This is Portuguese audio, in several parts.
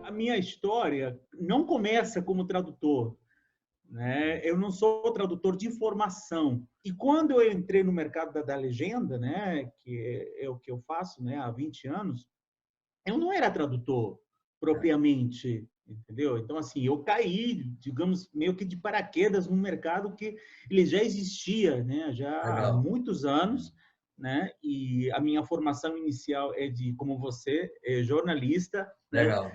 A minha história não começa como tradutor, né? Eu não sou tradutor de formação. E quando eu entrei no mercado da legenda, né, que é o que eu faço, né, há 20 anos, eu não era tradutor propriamente, entendeu? Então, assim, eu caí, digamos, meio que de paraquedas num mercado que ele já existia, né, já há Legal, muitos anos, né? E a minha formação inicial é de, como você, é jornalista, né? legal.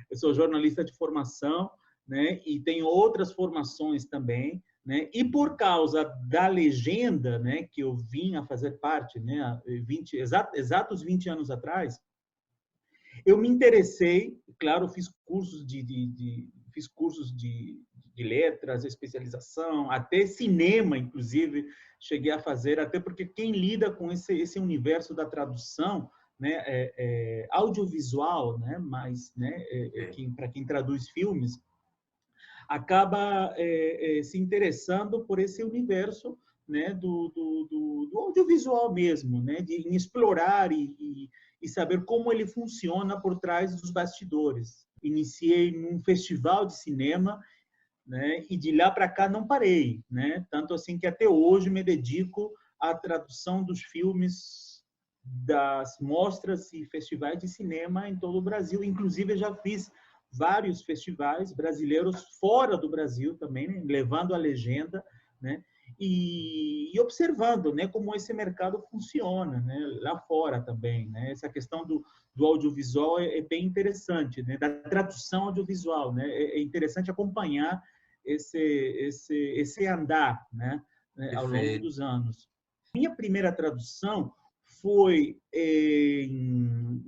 Eu sou jornalista de formação, né? E tenho outras formações também, né? E por causa da legenda, né, que eu vim a fazer parte, né, há 20, exatos 20 anos atrás, eu me interessei, claro, fiz cursos de letras, especialização, até cinema, inclusive, cheguei a fazer, até porque quem lida com esse universo da tradução, né, audiovisual, né, mas, né, para quem traduz filmes, acaba se interessando por esse universo, né, do audiovisual mesmo, né, de em explorar e saber como ele funciona por trás dos bastidores. Iniciei num festival de cinema, né, e de lá para cá não parei, né, tanto assim que até hoje me dedico à tradução dos filmes das mostras e festivais de cinema em todo o Brasil. Inclusive, eu já fiz vários festivais brasileiros fora do Brasil também, né? Levando a legenda, né? E observando, né, como esse mercado funciona, né, lá fora também, né? Essa questão do audiovisual é bem interessante, né? Da tradução audiovisual, né? É interessante acompanhar esse andar, né, ao longo Perfeito. dos anos. Minha primeira tradução foi em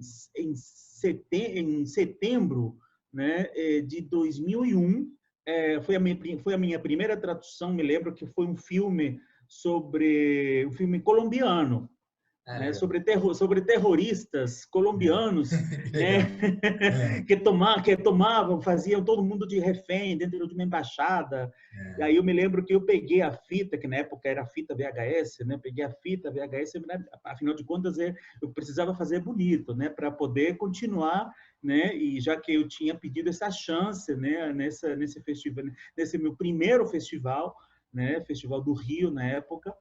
setembro, né, de 2001. Foi a minha primeira tradução. Me lembro que foi um filme um filme colombiano, Ah, né, legal. sobre terroristas colombianos, Que né, legal. É, que tomavam, faziam todo mundo de refém dentro de uma embaixada. E é. aí eu me lembro que eu peguei a fita, que na época era fita VHS, né? Peguei a fita VHS, né, afinal de contas eu precisava fazer bonito, né, para poder continuar, né? E já que eu tinha pedido essa chance, né, nesse festival, nesse meu primeiro festival, né, Festival do Rio na época.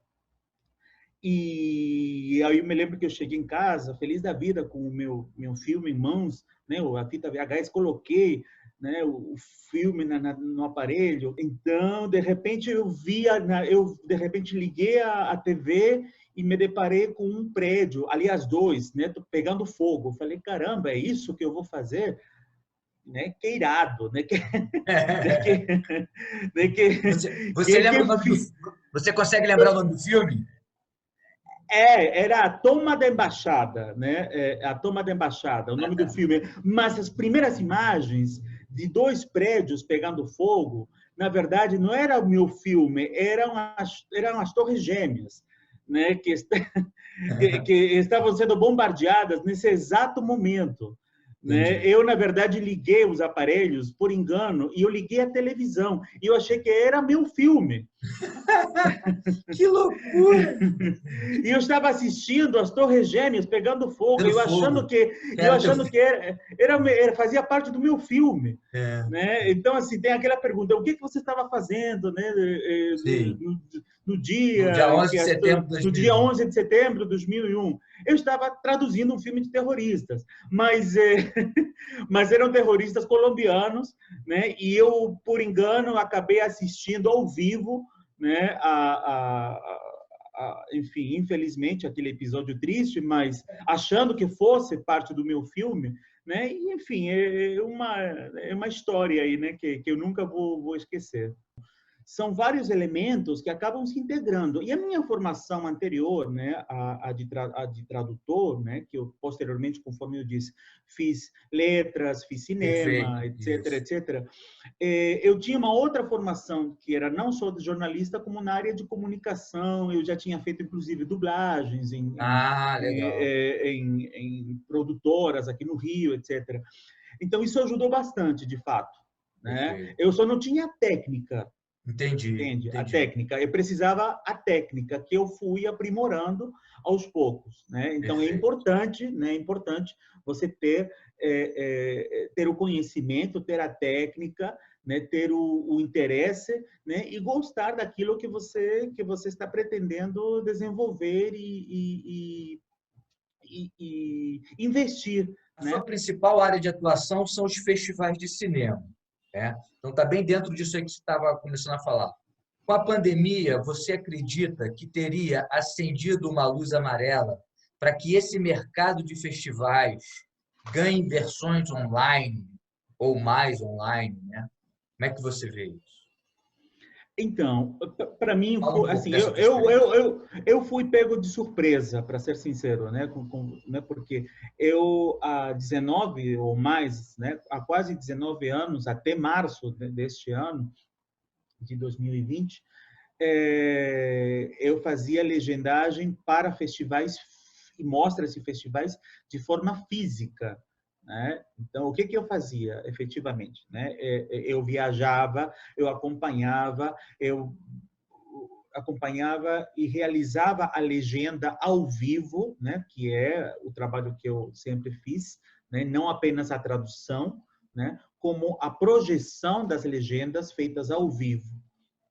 E aí eu me lembro que eu cheguei em casa, feliz da vida, com o meu filme em mãos, né, a fita VHS, coloquei, né, o filme no aparelho. Então, de repente, eu de repente liguei a TV e me deparei com um prédio, aliás, dois, né, pegando fogo. Eu falei, caramba, é isso que eu vou fazer? Né, que irado, né, que, Você lembra o nome do, que você consegue lembrar o nome do filme? Era a Toma da Embaixada, né? A Toma da Embaixada, o Ah, nome do tá. filme. Mas as primeiras imagens de dois prédios pegando fogo, na verdade, não era o meu filme, eram as Torres Gêmeas, né? Que estavam sendo bombardeadas nesse exato momento. Né? Entendi. Eu, na verdade, liguei os aparelhos por engano e eu liguei a televisão e eu achei que era meu filme. Que loucura! E eu estava assistindo as Torres Gêmeas pegando fogo, Pelo eu achando fogo. que eu Era teu achando que filme. fazia parte do meu filme, É, né? Então, assim, tem aquela pergunta: o que você estava fazendo, né, sim. no No dia dia 11 de setembro de no dia 2001. 11 de setembro de 2001? Eu estava traduzindo um filme de terroristas, mas mas eram terroristas colombianos, né? E eu, por engano, acabei assistindo ao vivo, né, enfim, infelizmente, aquele episódio triste, mas achando que fosse parte do meu filme, né? E, enfim, é uma história aí, né, que eu nunca vou esquecer. São vários elementos que acabam se integrando. E a minha formação anterior, né, a de tradutor, né, que eu posteriormente, conforme eu disse, fiz letras, fiz Perfeito. cinema, etc, Isso. etc. Eu tinha uma outra formação que era não só de jornalista, como na área de comunicação. Eu já tinha feito, inclusive, dublagens Ah, legal. em produtoras aqui no Rio, etc. Então, isso ajudou bastante, de fato. Né? Perfeito. Eu só não tinha técnica, Entendi, entende? A entendi. técnica. Eu precisava a técnica que eu fui aprimorando aos poucos, né? Então é Perfeito. importante, né? É importante você ter ter o conhecimento, ter a técnica, né? Ter o interesse, né? E gostar daquilo que você está pretendendo desenvolver e investir, A sua né? principal área de atuação são os festivais de cinema, né? Então, está bem dentro disso aí que você estava começando a falar. Com a pandemia, você acredita que teria acendido uma luz amarela para que esse mercado de festivais ganhe versões online ou mais online, né? Como é que você vê isso? Então, para mim, Fala um foi pouco assim, dessa tua experiência. eu fui pego de surpresa, para ser sincero, né? Né? Porque eu, há 19 ou mais, né? Há quase 19 anos, até março deste ano, de 2020, eu fazia legendagem para festivais e mostras e festivais de forma física, né? Então, o que que eu fazia efetivamente, né? Eu viajava, eu acompanhava e realizava a legenda ao vivo, né? Que é o trabalho que eu sempre fiz, né? Não apenas a tradução, né? Como a projeção das legendas feitas ao vivo,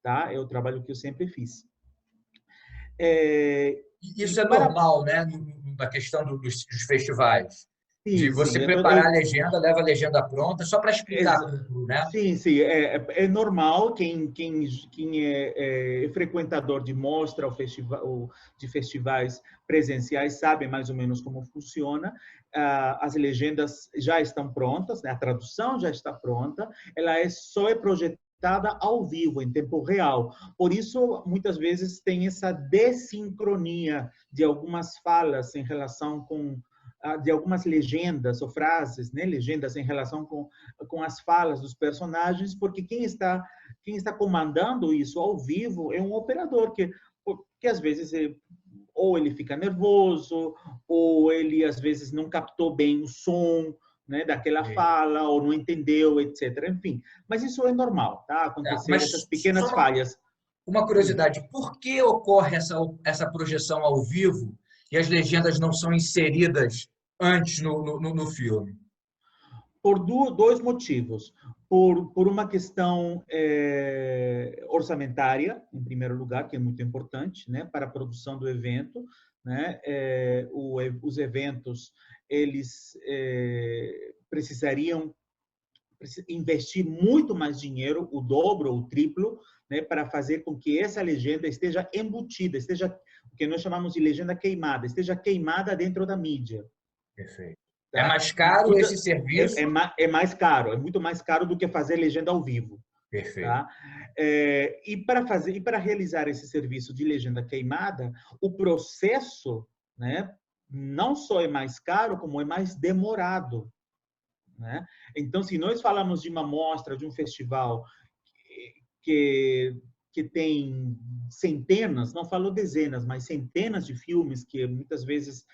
tá? É o trabalho que eu sempre fiz. E Isso é para normal, né? Na questão dos festivais. De sim, sim, você preparar a legenda, leva a legenda pronta, só para explicar ex- tudo, né? sim, sim, é normal quem é frequentador de mostra ou festival, de festivais presenciais sabe mais ou menos como funciona. As legendas já estão prontas, né? A tradução já está pronta, ela só é projetada ao vivo, em tempo real. Por isso, muitas vezes tem essa desincronia de algumas falas em relação com de algumas legendas ou frases, né, legendas em relação com as falas dos personagens, porque quem está comandando isso ao vivo é um operador que às vezes ou ele fica nervoso, ou ele às vezes não captou bem o som, né, daquela fala, ou não entendeu, etc. Enfim, mas isso é normal, tá? Tá, Acontecer essas mas só pequenas falhas. uma Sim. curiosidade, por que ocorre essa projeção ao vivo e as legendas não são inseridas antes no filme? Por dois motivos. Por uma questão orçamentária, em primeiro lugar, que é muito importante, né, para a produção do evento, né, os eventos eles precisariam investir muito mais dinheiro, o dobro ou o triplo, né, para fazer com que essa legenda esteja embutida, esteja o que nós chamamos de legenda queimada, esteja queimada dentro da mídia. Perfeito. É Tá? mais caro esse É, serviço? é mais caro, é muito mais caro do que fazer legenda ao vivo. Perfeito. Tá? E para realizar esse serviço de legenda queimada, o processo, né, não só é mais caro, como é mais demorado. Né? Então, se nós falamos de uma mostra, de um festival que, que tem centenas, não falo dezenas, mas centenas de filmes, que muitas vezes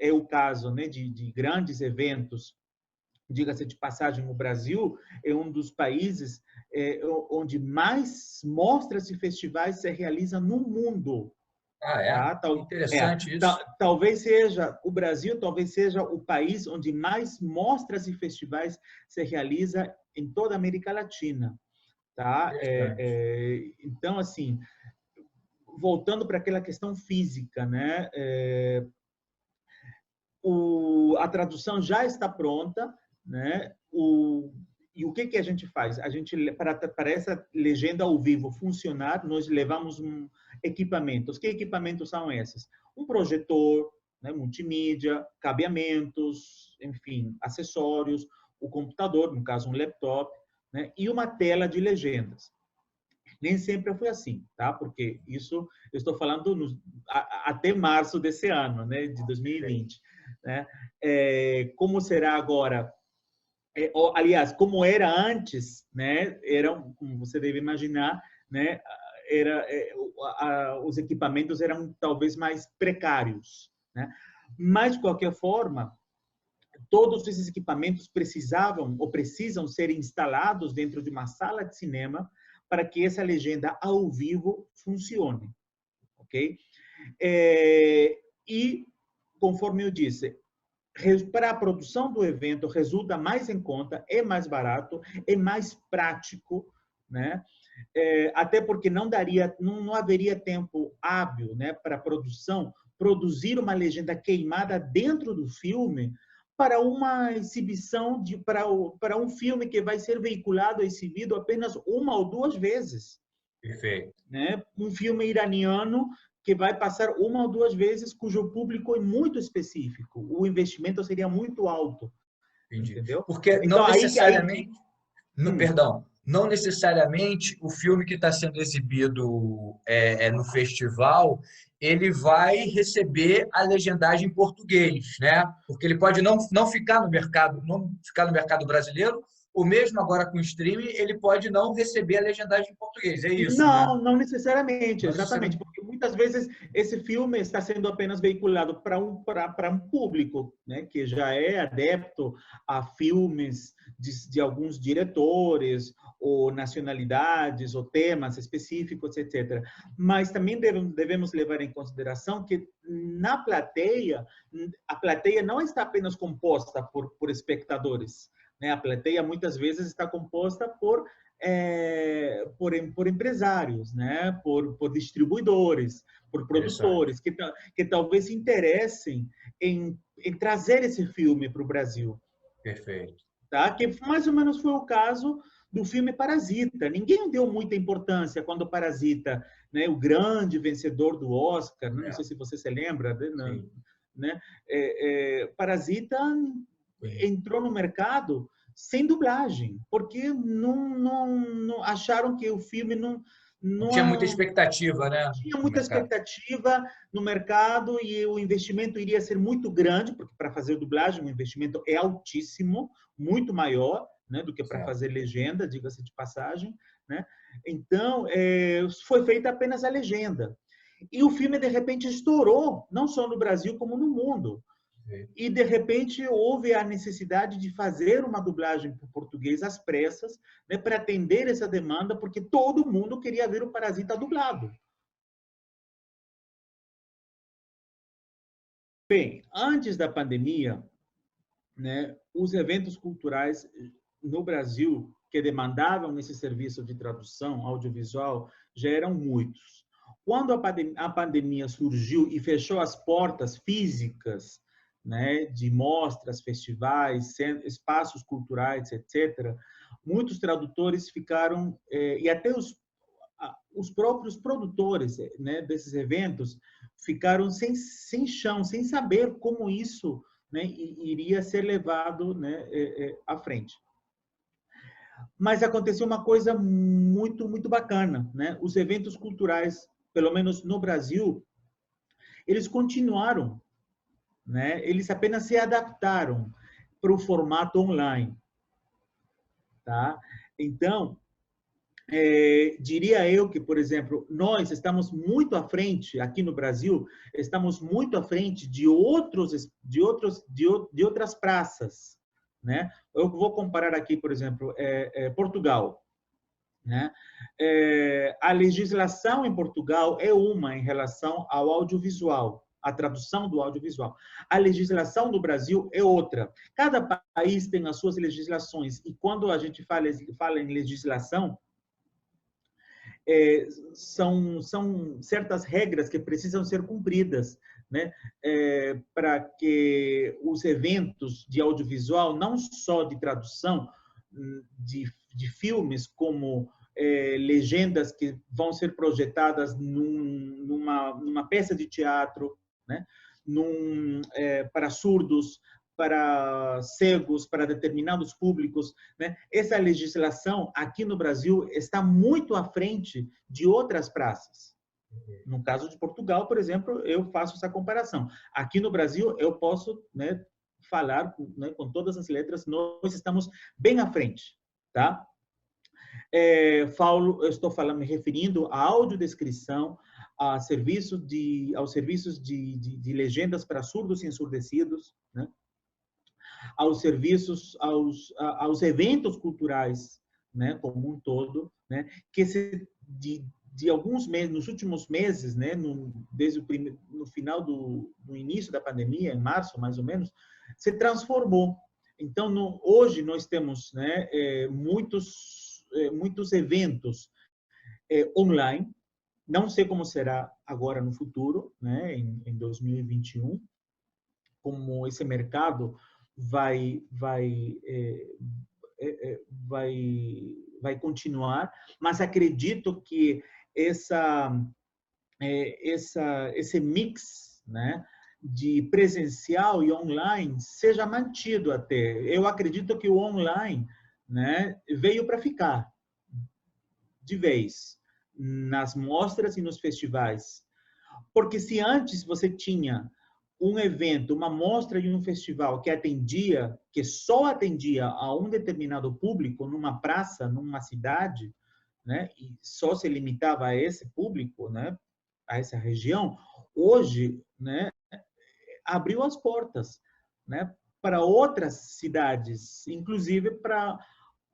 é o caso, né, de grandes eventos, diga-se de passagem, o Brasil é um dos países onde mais mostras e festivais se realizam no mundo. Ah, é? Tá? Interessante isso. Talvez seja o Brasil, talvez seja o país onde mais mostras e festivais se realiza em toda a América Latina. Tá? Interessante. Então, assim, voltando para aquela questão física, né? A tradução já está pronta, né? E o que que a gente faz? A gente para essa legenda ao vivo funcionar, nós levamos equipamentos. Que equipamentos são esses? Um projetor, né, multimídia, cabeamentos, enfim, acessórios, o computador, no caso um laptop, né, e uma tela de legendas. Nem sempre foi assim, tá? Porque isso eu estou falando até março desse ano, né, de 2020, né? Como será agora? Aliás, como era antes, né? Como você deve imaginar, né? Os equipamentos eram talvez mais precários, né? Mas de qualquer forma, todos esses equipamentos precisavam ou precisam ser instalados dentro de uma sala de cinema para que essa legenda ao vivo funcione, ok? E, conforme eu disse, para a produção do evento resulta mais em conta, é mais barato, é mais prático, né? Até porque não haveria tempo hábil, né, para a produção produzir uma legenda queimada dentro do filme para uma exibição para um filme que vai ser veiculado, exibido apenas uma ou duas vezes. Perfeito. Né? Um filme iraniano que vai passar uma ou duas vezes, cujo público é muito específico. O investimento seria muito alto. Entendi. Entendeu? Porque então, não necessariamente... Perdão, não necessariamente o filme que está sendo exibido no festival, ele vai receber a legendagem em português, né? Porque ele pode não ficar no mercado brasileiro, ou mesmo agora com o streaming, ele pode não receber a legendagem em português. É isso, né? Não necessariamente, Não exatamente, necessariamente. porque muitas vezes esse filme está sendo apenas veiculado para um público, né, que já é adepto a filmes de alguns diretores ou nacionalidades ou temas específicos, etc. Mas também devemos levar em consideração que na plateia, a plateia não está apenas composta por espectadores, né? A plateia muitas vezes está composta por empresários, né? por distribuidores, por produtores, que talvez se interessem em trazer esse filme para o Brasil. Perfeito. Tá? Que mais ou menos foi o caso do filme Parasita. Ninguém deu muita importância quando o Parasita, né, o grande vencedor do Oscar, não sei se você se lembra, né? Parasita entrou no mercado sem dublagem, porque não acharam que o filme não tinha muita expectativa, né? Tinha muita expectativa no mercado e o investimento iria ser muito grande, porque para fazer dublagem o investimento é altíssimo, muito maior, né, do que para fazer legenda, diga-se de passagem, né? Então, foi feita apenas a legenda. E o filme, de repente, estourou, não só no Brasil, como no mundo. E, de repente, houve a necessidade de fazer uma dublagem para o português às pressas, né, para atender essa demanda, porque todo mundo queria ver o Parasita dublado. Bem, antes da pandemia, né, os eventos culturais no Brasil que demandavam esse serviço de tradução audiovisual já eram muitos. Quando a pandemia surgiu e fechou as portas físicas, né, de mostras, festivais, espaços culturais, etc., muitos tradutores ficaram, e até os próprios produtores, né, desses eventos ficaram sem chão, sem saber como isso, né, iria ser levado, né, à frente. Mas aconteceu uma coisa muito bacana, né? Os eventos culturais, pelo menos no Brasil, eles continuaram, né? Eles apenas se adaptaram para o formato online, tá? Então, diria eu que, por exemplo, nós estamos muito à frente aqui no Brasil, estamos muito à frente de outras praças, né? Eu vou comparar aqui, por exemplo, Portugal, né? A legislação em Portugal é uma em relação ao audiovisual, a tradução do audiovisual. A legislação do Brasil é outra. Cada país tem as suas legislações e quando a gente fala em legislação, são certas regras que precisam ser cumpridas, né? Para que os eventos de audiovisual, não só de tradução de filmes, como legendas que vão ser projetadas numa peça de teatro, né? Para surdos, para cegos, para determinados públicos, né? Essa legislação aqui no Brasil está muito à frente de outras praças. No caso de Portugal, por exemplo, eu faço essa comparação. Aqui no Brasil, eu posso, né, falar, né, com todas as letras, nós estamos bem à frente, tá? Eu estou falando, me referindo à audiodescrição, aos serviços de legendas para surdos e ensurdecidos, né? Aos serviços, aos eventos culturais, né, como um todo, né, que de alguns meses, nos últimos meses, né, desde no final no início da pandemia, em março mais ou menos, se transformou. Então, hoje nós temos, né, muitos eventos online. Não sei como será agora no futuro, né, em 2021, como esse mercado vai continuar, mas acredito que esse mix, né, de presencial e online seja mantido até. Eu acredito que o online, né, veio para ficar de vez nas mostras e nos festivais. Porque se antes você tinha um evento, uma mostra e um festival que só atendia a um determinado público numa praça, numa cidade, né, e só se limitava a esse público, né, a essa região, hoje, né, abriu as portas, né, para outras cidades, inclusive para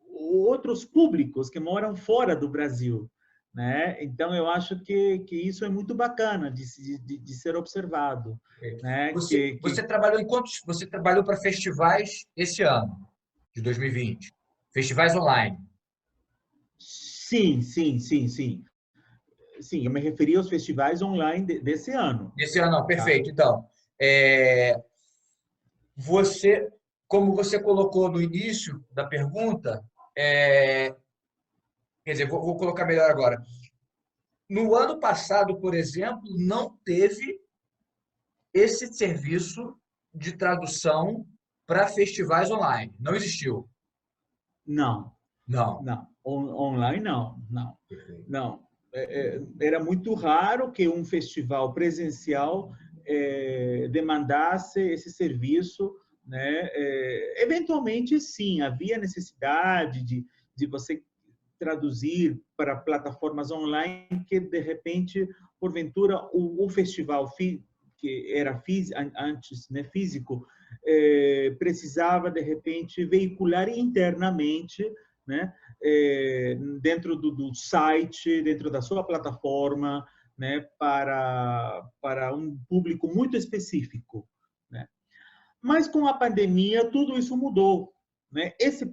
outros públicos que moram fora do Brasil, né? Então eu acho que isso é muito bacana de ser observado, né? Você trabalhou em quantos? Você trabalhou para festivais esse ano, de 2020? Festivais online? Sim, sim, sim, sim. Sim, eu me referi aos festivais online desse ano. Esse ano, não, Tá? perfeito. Então, você, como você colocou no início da pergunta, quer dizer, vou colocar melhor agora. No ano passado, por exemplo, não teve esse serviço de tradução para festivais online. Não existiu. Não, Não. não. Online, não, não, Perfeito. não. Era muito raro que um festival presencial demandasse esse serviço, né? Eventualmente, sim, havia necessidade de você traduzir para plataformas online que, de repente, porventura, o festival que era antes, né, físico, precisava, de repente, veicular internamente, né, dentro do site, dentro da sua plataforma, né, para um público muito específico, né? Mas com a pandemia tudo isso mudou, né? Esse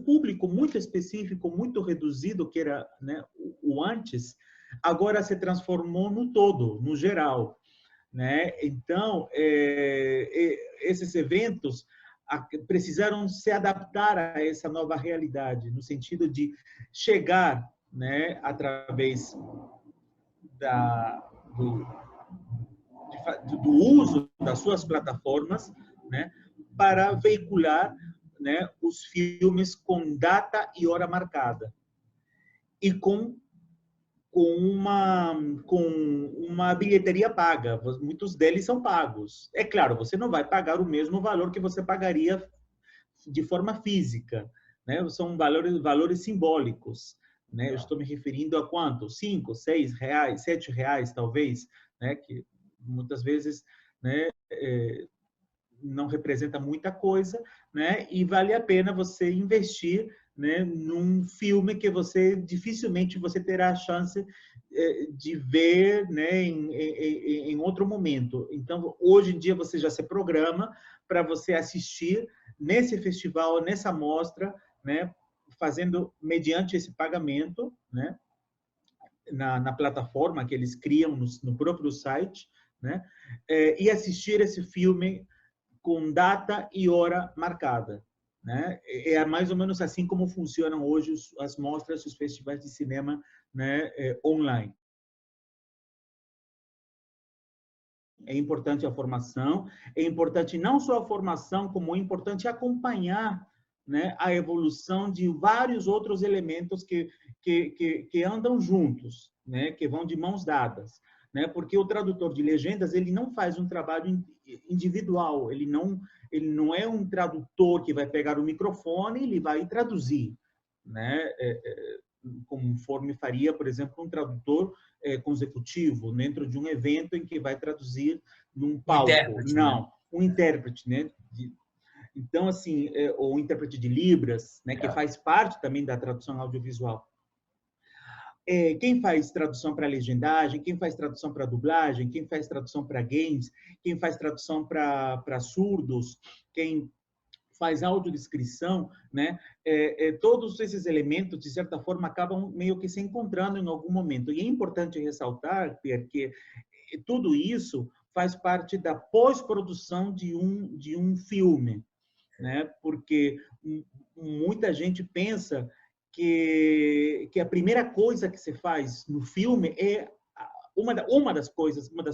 público muito específico, muito reduzido que era, né, o antes, agora se transformou no todo, no geral, né? Então esses eventos precisaram se adaptar a essa nova realidade, no sentido de chegar, né, através da, do, do uso das suas plataformas, né, para veicular, né, os filmes com data e hora marcada e com uma bilheteria paga. Muitos deles são pagos. É claro, você não vai pagar o mesmo valor que você pagaria de forma física, né? São valores simbólicos, né? Eu estou me referindo a quanto? 5, 6 reais, 7 reais, talvez, né? Que muitas vezes, né, não representa muita coisa, né? E vale a pena você investir, né, num filme que você dificilmente você terá a chance de ver, né, em outro momento. Então, hoje em dia você já se programa para você assistir nesse festival, nessa mostra, né, fazendo mediante esse pagamento, né, na plataforma que eles criam no próprio site, né, e assistir esse filme com data e hora marcada, né? É mais ou menos assim como funcionam hoje as mostras, os festivais de cinema, né, online. É importante a formação, é importante não só a formação, como é importante acompanhar, né, a evolução de vários outros elementos que andam juntos, né, que vão de mãos dadas, né, porque o tradutor de legendas ele não faz um trabalho individual, ele não é um tradutor que vai pegar o microfone e ele vai traduzir, né, conforme faria, por exemplo, um tradutor consecutivo dentro de um evento em que vai traduzir num O palco. intérprete, né? Não, um intérprete, né? Então, assim, ou intérprete de Libras, né, que faz parte também da tradução audiovisual. Quem faz tradução para legendagem, quem faz tradução para dublagem, quem faz tradução para games, quem faz tradução para surdos, quem faz audiodescrição, né? Todos esses elementos, de certa forma, acabam meio que se encontrando em algum momento. E é importante ressaltar, Pierre, que tudo isso faz parte da pós-produção de um filme, né? Porque muita gente pensa que a primeira coisa que se faz no filme é uma das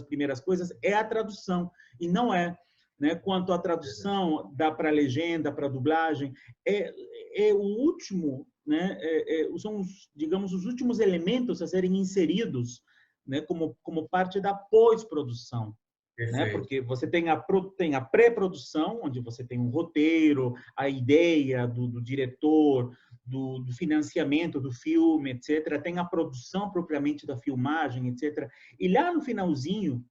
primeiras coisas é a tradução, e não é, né? Quanto à tradução, dá para legenda, para dublagem, é o último, né? São digamos, os últimos elementos a serem inseridos, né? Como parte da pós-produção. Né? Porque você tem a pré-produção, onde você tem um roteiro, a ideia do diretor, do financiamento do filme, etc. Tem a produção propriamente da filmagem, etc. E lá no finalzinho,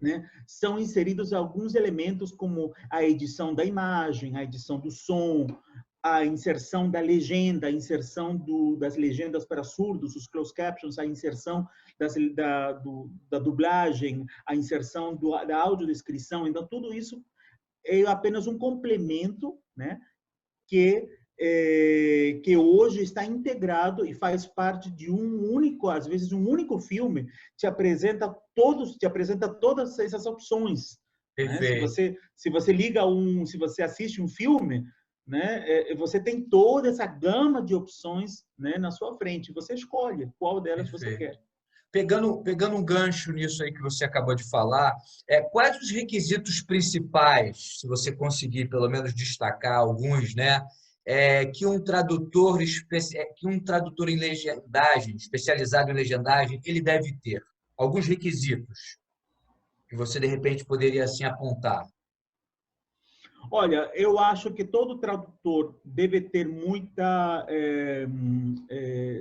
né, são inseridos alguns elementos como a edição da imagem, a edição do som, a inserção da legenda, a inserção das legendas para surdos, os closed captions, a inserção da dublagem, a inserção da audiodescrição. Então, tudo isso é apenas um complemento, né, que hoje está integrado e faz parte de um único, às vezes um único filme, te apresenta todas essas opções. Né? Se você liga se você assiste um filme, né, você tem toda essa gama de opções, né, na sua frente. Você escolhe qual delas você quer. Pegando um gancho nisso aí que você acabou de falar, quais os requisitos principais, se você conseguir pelo menos destacar alguns, né, que um tradutor em legendagem, especializado em legendagem, ele deve ter? Alguns requisitos que você de repente poderia assim apontar. Olha, eu acho que todo tradutor deve ter muita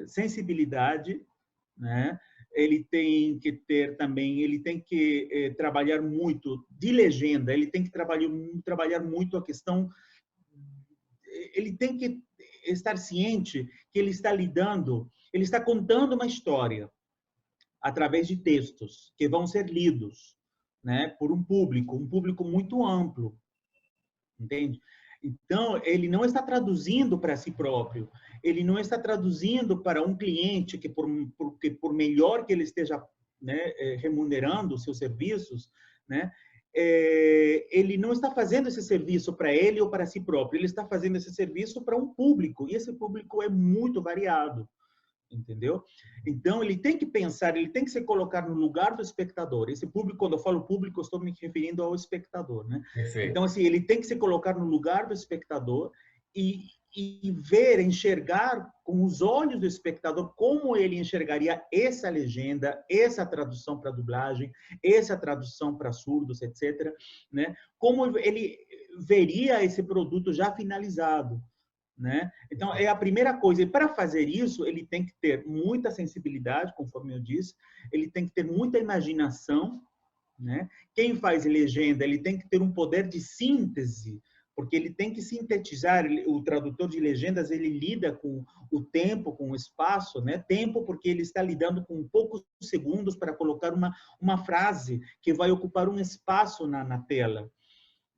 sensibilidade, né? Ele tem que ter também, ele tem que trabalhar muito de legenda, ele tem que trabalhar muito a questão, ele tem que estar ciente que ele está contando uma história através de textos que vão ser lidos, né, por um público muito amplo, entende? Então, ele não está traduzindo para si próprio, ele não está traduzindo para um cliente que por melhor que ele esteja, né, remunerando os seus serviços, né, ele não está fazendo esse serviço para ele ou para si próprio, ele está fazendo esse serviço para um público, e esse público é muito variado. Entendeu? Então, ele tem que pensar, ele tem que se colocar no lugar do espectador. Esse público, quando eu falo público, eu estou me referindo ao espectador, né? Perfeito. Então, assim, ele tem que se colocar no lugar do espectador e ver, enxergar com os olhos do espectador como ele enxergaria essa legenda, essa tradução para dublagem, essa tradução para surdos, etc., né? Como ele veria esse produto já finalizado. Né? Então, é a primeira coisa. E para fazer isso, ele tem que ter muita sensibilidade, conforme eu disse, ele tem que ter muita imaginação. Né? Quem faz legenda, ele tem que ter um poder de síntese, porque ele tem que sintetizar. O tradutor de legendas, ele lida com o tempo, com o espaço. Né? Tempo, porque ele está lidando com poucos segundos para colocar uma frase que vai ocupar um espaço na tela.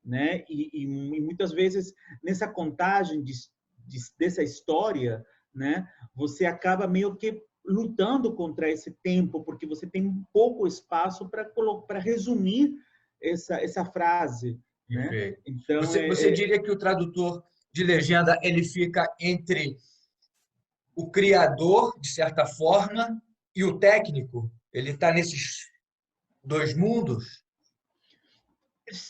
Né? E muitas vezes, nessa contagem dessa história, né, você acaba meio que lutando contra esse tempo, porque você tem pouco espaço para resumir essa frase. Né? Então, você diria que o tradutor de legenda ele fica entre o criador, de certa forma, e o técnico? Ele está nesses dois mundos?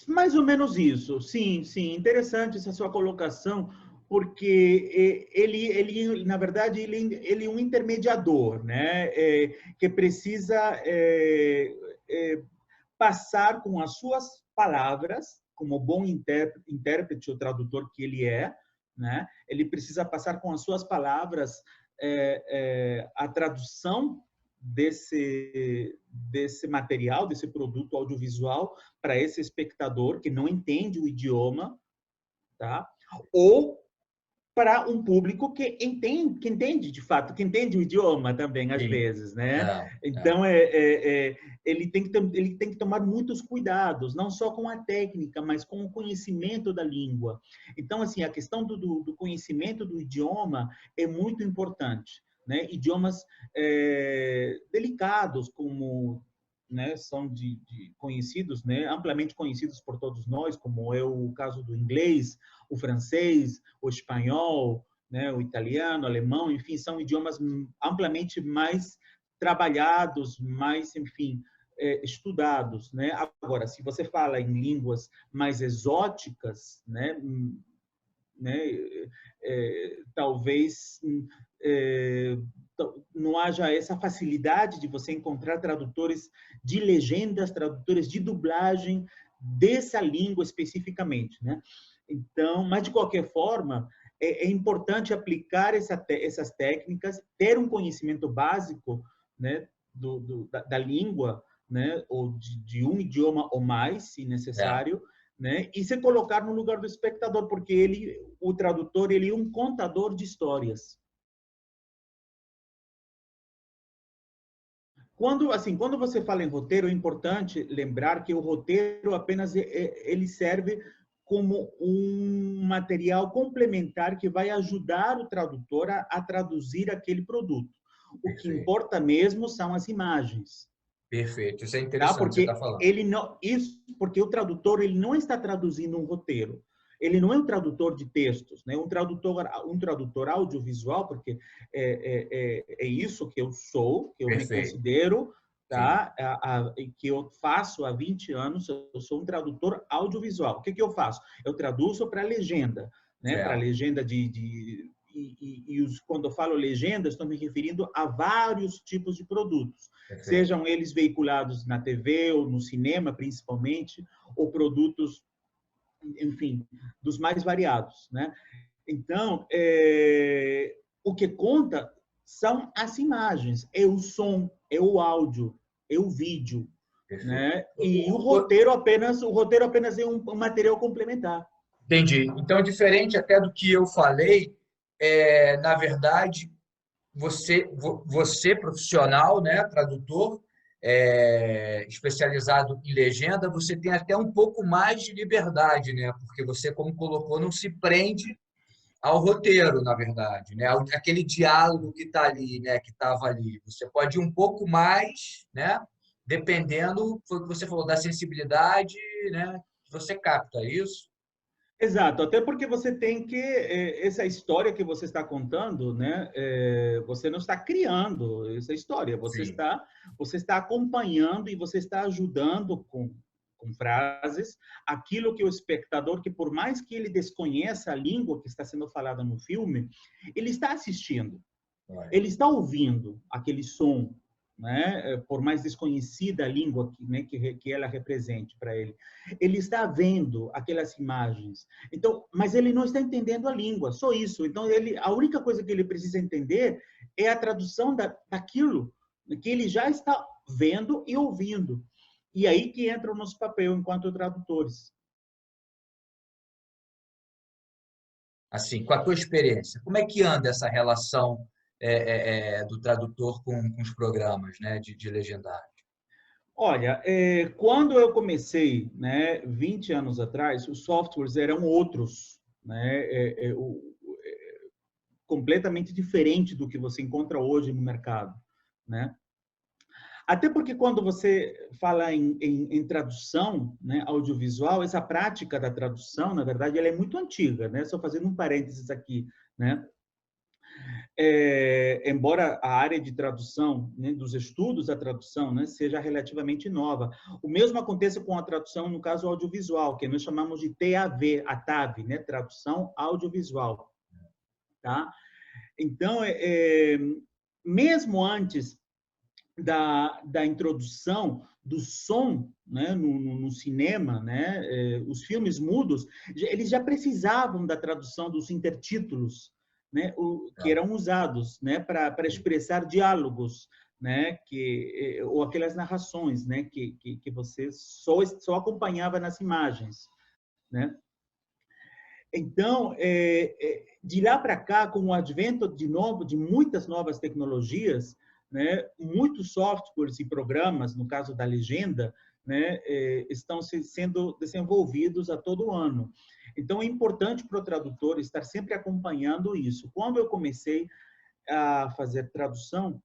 Mais ou menos isso, sim, sim. Interessante essa sua colocação, porque ele na verdade, ele é um intermediador, né? Que precisa passar com as suas palavras, como bom intérprete ou tradutor que ele é, né? Ele precisa passar com as suas palavras a tradução desse material, desse produto audiovisual para esse espectador que não entende o idioma, tá? Ou para um público que entende de fato, que entende o idioma também, às Sim. vezes, né? É, é. Então, ele tem que tomar muitos cuidados, não só com a técnica, mas com o conhecimento da língua. Então, assim, a questão do conhecimento do idioma é muito importante, né? Idiomas delicados, como, né, são conhecidos, né, amplamente conhecidos por todos nós, como é o caso do inglês, o francês, o espanhol, né, o italiano, o alemão, enfim, são idiomas amplamente mais trabalhados, mais, enfim, estudados, né? Agora, se você fala em línguas mais exóticas, né, talvez não haja essa facilidade de você encontrar tradutores de legendas, tradutores de dublagem dessa língua especificamente, né? Então, mas de qualquer forma, é importante aplicar essas técnicas, ter um conhecimento básico, né, da língua, né, ou de um idioma ou mais, se É. necessário, né, e se colocar no lugar do espectador, porque o tradutor, ele é um contador de histórias. Quando você fala em roteiro, é importante lembrar que o roteiro apenas ele serve como um material complementar que vai ajudar o tradutor a traduzir aquele produto. O que Perfeito. importa mesmo são as imagens, Perfeito. Isso é tá? interessante, você está Porque falando. ele não, isso, porque o tradutor ele não está traduzindo um roteiro. Ele não é um tradutor de textos, né? Um tradutor audiovisual, porque é isso que eu sou, que eu me Perfeito. considero, Sim. tá? Que eu faço há 20 anos. Eu sou um tradutor audiovisual. O que que eu faço? Eu traduzo para legenda, né? Para Certo. legenda quando eu falo legenda, estou me referindo a vários tipos de produtos, Perfeito. sejam eles veiculados na TV ou no cinema, principalmente, ou produtos, enfim, dos mais variados, né? Então, o que conta são as imagens, é o som, é o áudio, é o vídeo, Perfeito. né? E o roteiro apenas é um material complementar. Entendi. Então, diferente até do que eu falei, na verdade, você profissional, né, tradutor, especializado em legenda, você tem até um pouco mais de liberdade, né? Porque você, como colocou, não se prende ao roteiro, na verdade, né? Aquele diálogo que está ali, né? Que estava ali. Você pode ir um pouco mais, né? Dependendo, foi o que você falou, da sensibilidade, né? Que você capta isso. Exato, até porque você tem que essa história que você está contando, né? Você não está criando essa história, Sim, você está acompanhando e você está ajudando com frases aquilo que o espectador, que por mais que ele desconheça a língua que está sendo falada no filme, ele está assistindo, vai. ele está ouvindo aquele som, né? Por mais desconhecida a língua né, que ela represente para ele. Ele está vendo aquelas imagens. Então, mas ele não está entendendo a língua, só isso. Então, a única coisa que ele precisa entender é a tradução daquilo que ele já está vendo e ouvindo. E aí que entra o nosso papel enquanto tradutores. Assim, com a tua experiência, como é que anda essa relação do tradutor com os programas, né, de legendagem? Olha, quando eu comecei, né, 20 anos atrás, os softwares eram outros, né, completamente diferente do que você encontra hoje no mercado, né? Até porque quando você fala em tradução, né, audiovisual, essa prática da tradução, na verdade, ela é muito antiga, né? Só fazendo um parênteses aqui, né? Embora a área de tradução, né, dos estudos da tradução, né, seja relativamente nova. O mesmo acontece com a tradução no caso audiovisual, que nós chamamos de TAV, a TAV, né, tradução audiovisual, tá? Então, mesmo antes da introdução do som, né, no cinema, né, os filmes mudos, eles já precisavam da tradução dos intertítulos, né, que Tá. eram usados, né, para expressar diálogos, né, ou aquelas narrações, né, que você só acompanhava nas imagens, né? Então, de lá para cá, com o advento de muitas novas tecnologias, né, muitos softwares e programas, no caso da legenda, né, estão sendo desenvolvidos a todo ano. Então, é importante para o tradutor estar sempre acompanhando isso. Quando eu comecei a fazer tradução,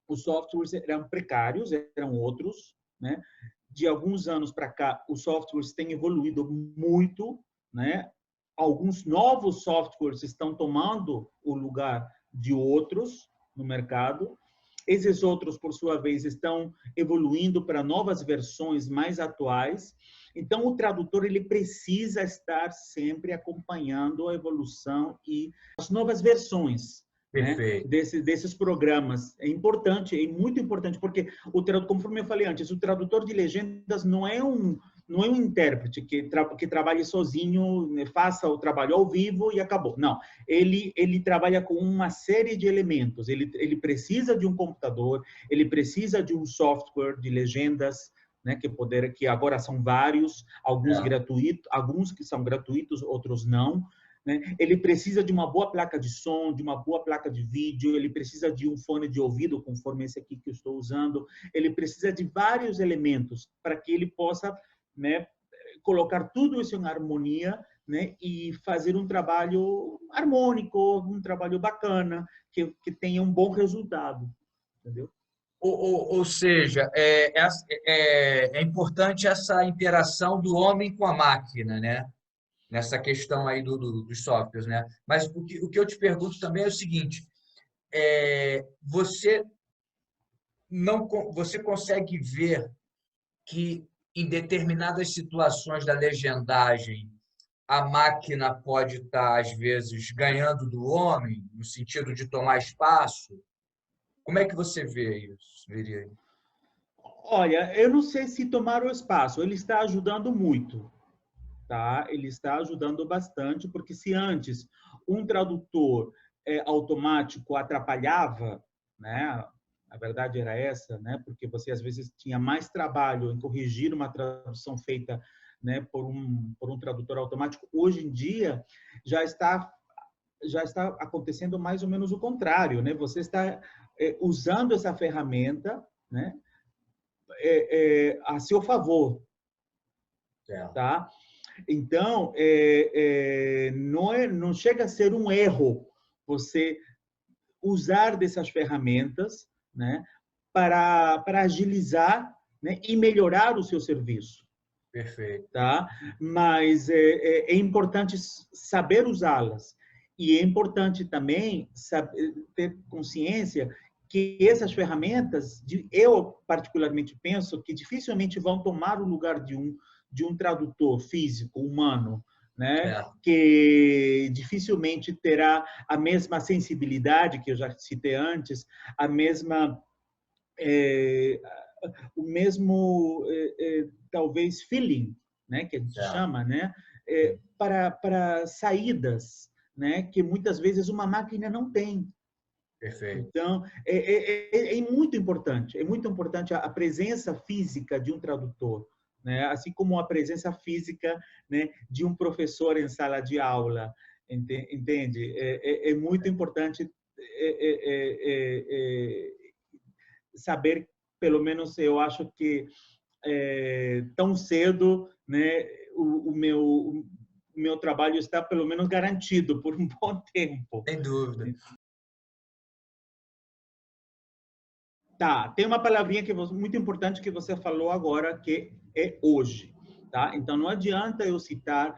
os softwares eram precários, eram outros, né? De alguns anos para cá, os softwares têm evoluído muito, né? Alguns novos softwares estão tomando o lugar de outros no mercado. Esses outros, por sua vez, estão evoluindo para novas versões mais atuais. Então, o tradutor ele precisa estar sempre acompanhando a evolução e as novas versões, né, Perfeito. desses programas. É importante, é muito importante, porque conforme eu falei antes, o tradutor de legendas não é um intérprete que trabalhe sozinho, né, faça o trabalho ao vivo e acabou. Não, ele trabalha com uma série de elementos. Ele precisa de um computador, ele precisa de um software de legendas, né, que agora são vários, alguns que são gratuitos, outros não, né? Ele precisa de uma boa placa de som, de uma boa placa de vídeo, ele precisa de um fone de ouvido, conforme esse aqui que eu estou usando, ele precisa de vários elementos para que ele possa, né, colocar tudo isso em harmonia, né, e fazer um trabalho harmônico, um trabalho bacana, que tenha um bom resultado, entendeu? Ou seja, é importante essa interação do homem com a máquina, né? Nessa questão aí dos softwares, né? Mas o que eu te pergunto também é o seguinte: você não você consegue ver que em determinadas situações da legendagem a máquina pode estar às vezes ganhando do homem no sentido de tomar espaço? Como é que você vê isso, veria? Olha, eu não sei se tomar o espaço, ele está ajudando muito, tá? Ele está ajudando bastante, porque se antes um tradutor automático atrapalhava, né? A verdade era essa, né? Porque você às vezes tinha mais trabalho em corrigir uma tradução feita, né, por um tradutor automático. Hoje em dia já está acontecendo mais ou menos o contrário, né? Você está usando essa ferramenta, né, a seu favor, tá? Então, não chega a ser um erro você usar dessas ferramentas, né, para agilizar, né, e melhorar o seu serviço. Perfeito. Tá? Mas é importante saber usá-las. E é importante também ter consciência que essas ferramentas, eu particularmente penso que dificilmente vão tomar o lugar de um tradutor físico, humano, né? Que dificilmente terá a mesma sensibilidade que eu já citei antes, a mesma o mesmo talvez feeling, né, que a gente chama, né, para saídas, né, que muitas vezes uma máquina não tem. Perfeito. Então, é muito importante a presença física de um tradutor, né? Assim como a presença física, né, de um professor em sala de aula, entende? É muito importante saber, pelo menos eu acho que tão cedo, né, o meu trabalho está pelo menos garantido por um bom tempo. Sem dúvida. Tá, tem uma palavrinha muito importante que você falou agora, que é hoje, tá? Então não adianta eu citar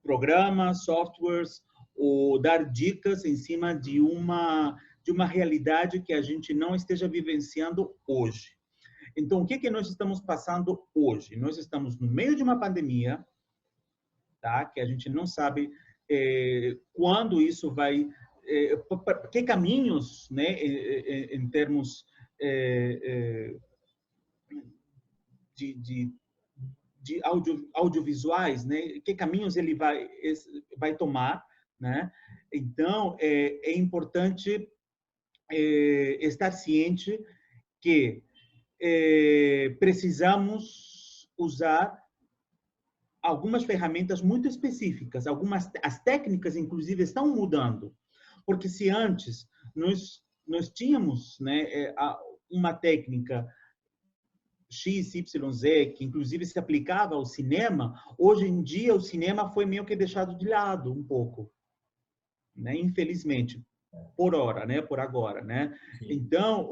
programas, softwares ou dar dicas em cima de uma realidade que a gente não esteja vivenciando hoje. Então, o que nós estamos passando hoje? Nós estamos no meio de uma pandemia, tá? Que a gente não sabe quando isso vai, que caminhos, né, em termos de audiovisuais, né? Que caminhos ele vai tomar, né? Então, é importante estar ciente que precisamos usar algumas ferramentas muito específicas, as técnicas, inclusive, estão mudando. Porque se antes nós tínhamos, né, uma técnica X, Y, Z, que inclusive se aplicava ao cinema, hoje em dia o cinema foi meio que deixado de lado um pouco, né? Infelizmente, por hora, né? Por agora, né? Então,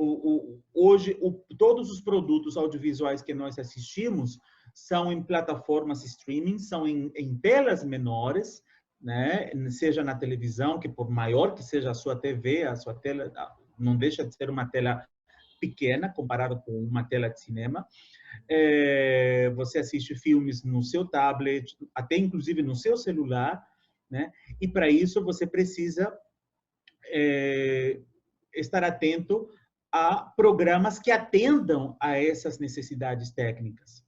hoje, todos os produtos audiovisuais que nós assistimos são em plataformas streaming, são em telas menores, né? Seja na televisão, que por maior que seja a sua TV, a sua tela não deixa de ser uma tela pequena comparado com uma tela de cinema. Você assiste filmes no seu tablet, até inclusive no seu celular, né? E para isso você precisa estar atento a programas que atendam a essas necessidades técnicas.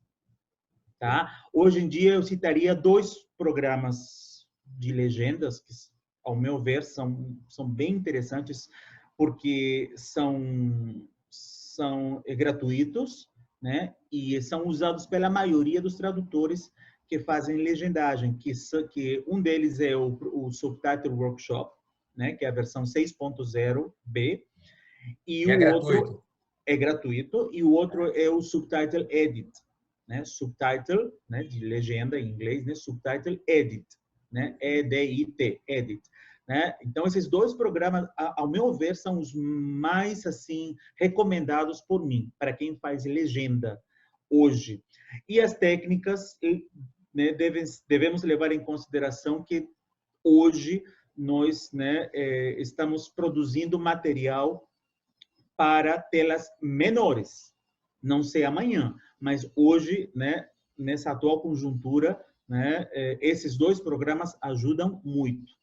Tá? Hoje em dia eu citaria 2 programas de legendas que, ao meu ver, são bem interessantes porque são gratuitos, né? E são usados pela maioria dos tradutores que fazem legendagem, que um deles é o Subtitle Workshop, né? Que é a versão 6.0b, e o outro é gratuito, e o outro é o Subtitle Edit, né? Subtitle, né? De legenda em inglês, né? Subtitle Edit, né? EDIT, Edit. Né? Então, esses 2 programas, ao meu ver, são os mais assim recomendados por mim, para quem faz legenda hoje. E as técnicas, né, devemos levar em consideração que hoje nós, né, estamos produzindo material para telas menores. Não sei amanhã, mas hoje, né, nessa atual conjuntura, né, esses 2 programas ajudam muito.